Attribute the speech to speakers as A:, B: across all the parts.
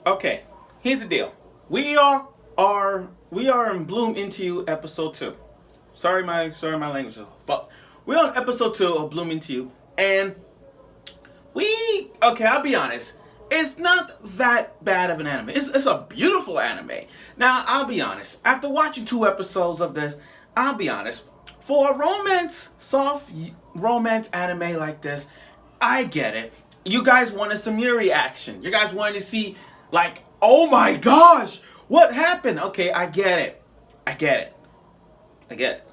A: Okay, here's the deal. We are in Bloom Into You episode 2. Sorry my language is off. But we're on episode 2 of Bloom Into You, and I'll be honest. It's not that bad of an anime. It's a beautiful anime. Now, I'll be honest. After watching 2 episodes of this, I'll be honest. For a soft romance anime like this, I get it. You guys wanted some Yuri action. You guys wanted to see, like, oh my gosh, what happened? Okay, I get it. I get it. I get it.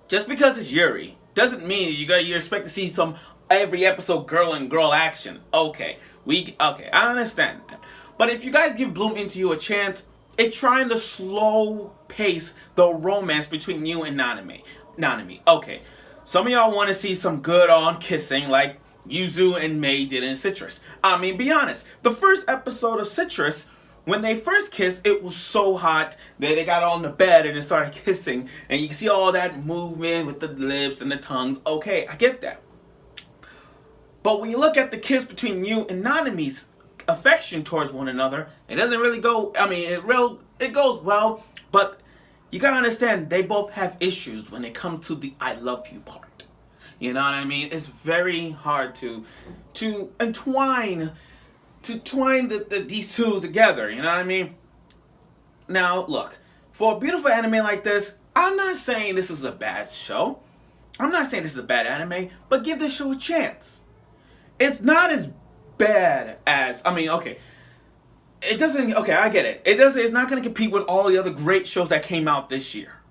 A: Just because it's Yuri doesn't mean you expect to see some every episode girl and girl action. Okay, I understand that. But if you guys give Bloom Into You a chance, it's trying to slow pace the romance between you and Nanami. Okay, some of y'all want to see some good on kissing like Yuzu and Mei did in Citrus. I mean, be honest. The first episode of Citrus, when they first kissed, it was so hot that they got on the bed and they started kissing. And you can see all that movement with the lips and the tongues. Okay, I get that. But when you look at the kiss between you and Nanami's affection towards one another, it doesn't really go. I mean, it goes well, but you gotta understand they both have issues when it comes to the "I love you" part. You know what I mean? It's very hard to entwine these two together. You know what I mean? Now, look, for a beautiful anime like this, I'm not saying this is a bad show. I'm not saying this is a bad anime, but give this show a chance. It's not as bad as, I mean, okay. It doesn't, okay, I get it. It's not going to compete with all the other great shows that came out this year.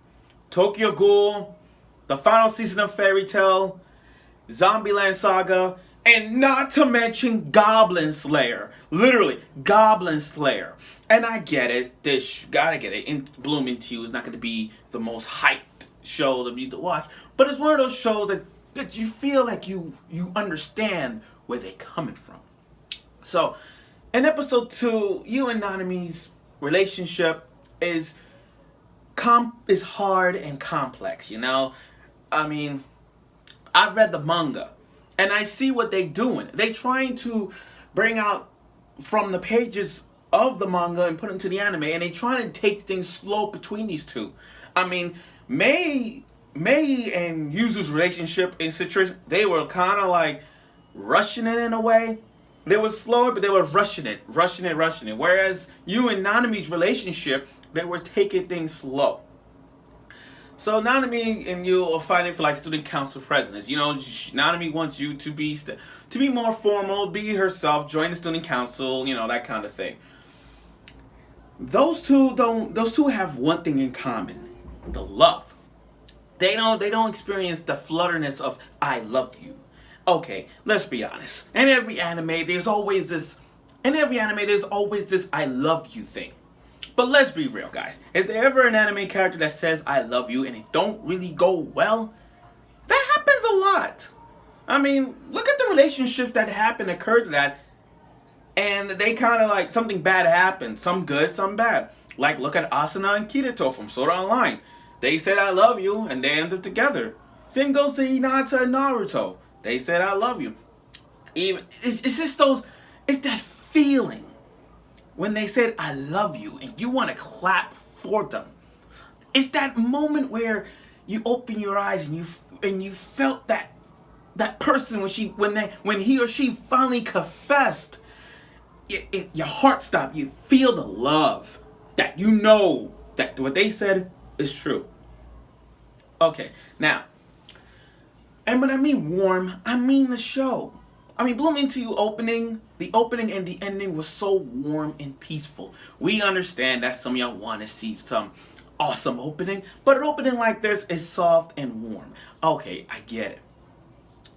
A: Tokyo Ghoul, the final season of Fairy Tail, Zombieland Saga, and not to mention Goblin Slayer. Literally, Goblin Slayer. And I get it. Gotta get it. Bloom Into You is not going to be the most hyped show to watch. But it's one of those shows that you feel like you understand where they're coming from. So, in episode 2, you and Nanami's relationship is hard and complex, you know? I mean, I've read the manga, and I see what they're doing. They're trying to bring out from the pages of the manga and put into the anime, and they're trying to take things slow between these two. I mean, Mei and Yuzu's relationship in Citrus, they were kind of like rushing it in a way. They were slower, but they were rushing it. Whereas you and Nanami's relationship, they were taking things slow. So Nanami and you are fighting for like student council presidents. You know, Nanami wants you to be more formal, be herself, join the student council, you know, that kind of thing. Those two have one thing in common: the love. They don't experience the flutterness of "I love you." Okay, let's be honest. In every anime, there's always this "I love you" thing. But let's be real, guys. Is there ever an anime character that says "I love you" and it don't really go well? That happens a lot. I mean, look at the relationships that occurred to that, and they kind of like something bad happened. Some good, some bad. Like, look at Asuna and Kirito from Sword Art Online. They said "I love you" and they ended together. Same goes to Hinata and Naruto. They said "I love you." Even it's just it's that feeling when they said "I love you" and you want to clap for them. It's that moment where you open your eyes and you felt that person when he or she finally confessed. Your heart stopped. You feel the love that you know that what they said is true. Okay, now, and when I mean warm, I mean the show. I mean, Bloom Into You the opening and the ending was so warm and peaceful. We understand that some of y'all want to see some awesome opening, but an opening like this is soft and warm. Okay, I get it.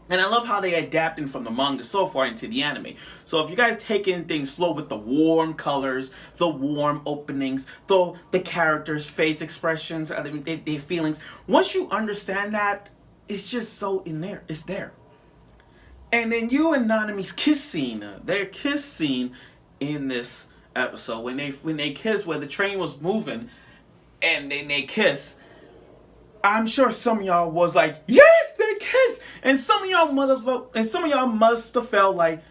A: And I love how they adapted from the manga so far into the anime. So if you guys taking things slow with the warm colors, the warm openings, the characters' face expressions, their feelings, once you understand that, it's just so in there. It's there. And then you and Nanami's kiss scene, their kiss scene in this episode, when they kiss, where the train was moving, and then they kiss. I'm sure some of y'all was like, yes, they kissed, and some of y'all must have felt like,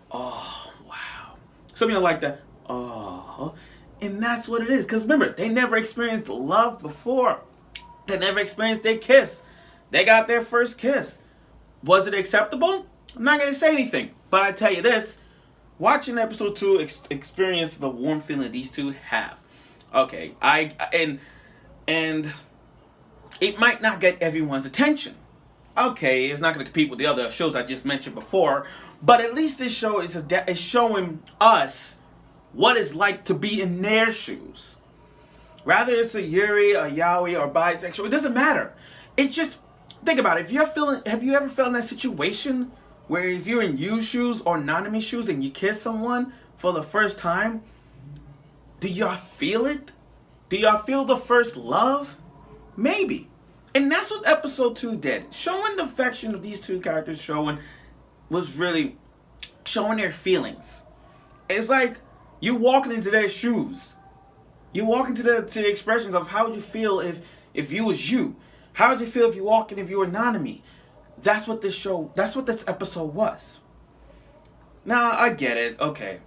A: oh wow. Some of y'all like that. Oh, and that's what it is. Because remember, they never experienced love before. They never experienced their kiss. They got their first kiss. Was it acceptable? I'm not going to say anything. But I tell you this. Watching episode 2 experience the warm feeling these two have. Okay, and it might not get everyone's attention. Okay, it's not going to compete with the other shows I just mentioned before, but at least this show is showing us what it's like to be in their shoes. Rather it's a Yuri, a Yaoi, or bisexual, it doesn't matter. It's just, think about it. Have you ever felt in that situation where if you're in Yu's shoes or Nanami's shoes and you kiss someone for the first time, do y'all feel it? Do y'all feel the first love? Maybe. And that's what episode 2 did. Showing the affection of these two characters was really showing their feelings. It's like you walking into their shoes. You walk into the expressions of how would you feel if you was you. How would you feel if you walk in if you were Nanami? That's what this episode was. Now, I get it. Okay.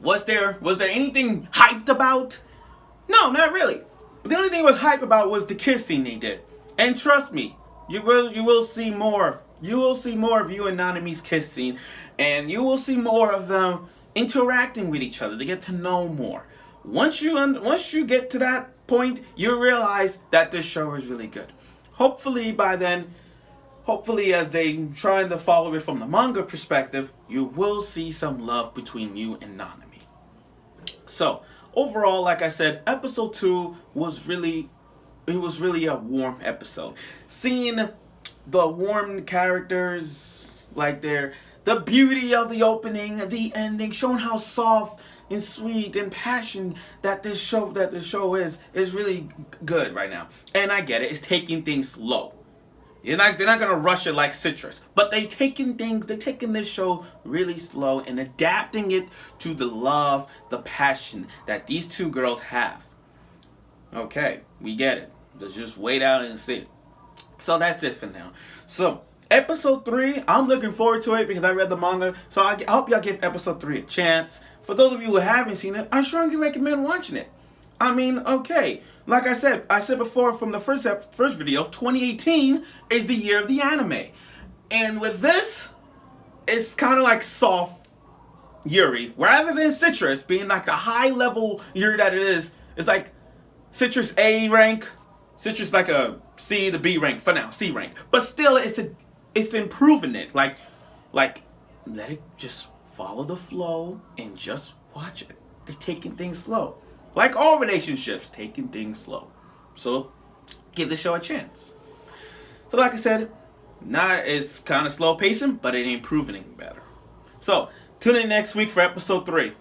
A: Was there anything hyped about? No, not really. The only thing was hype about was the kiss scene they did. And trust me, you will see more. You will see more of Yuu and Nanami's kiss scene, and you will see more of them interacting with each other to get to know more. Once you get to that point, you realize that this show is really good. Hopefully by then, as they trying to follow it from the manga perspective, you will see some love between Yuu and Nanami. So overall, like I said, episode 2 was really a warm episode. Seeing the warm characters, like the beauty of the opening, the ending, showing how soft and sweet and passionate that this show is really good right now. And I get it, it's taking things slow. They're not gonna rush it like Citrus, but they're taking this show really slow and adapting it to the love, the passion that these two girls have. Okay, we get it. Let's just wait out and see. So that's it for now. So episode 3, I'm looking forward to it because I read the manga. So I hope y'all give episode 3 a chance. For those of you who haven't seen it, I strongly recommend watching it. I mean, okay, like I said before from the first video, 2018 is the year of the anime. And with this, it's kind of like soft Yuri. Rather than Citrus being like the high level Yuri that it is, it's like Citrus A rank, Citrus like a C to B rank for now, C rank. But still, it's improving it. Like let it just follow the flow and just watch it. They're taking things slow. Like all relationships, taking things slow. So, give the show a chance. So like I said, it's kind of slow pacing, but it ain't improving better. So, tune in next week for episode 3.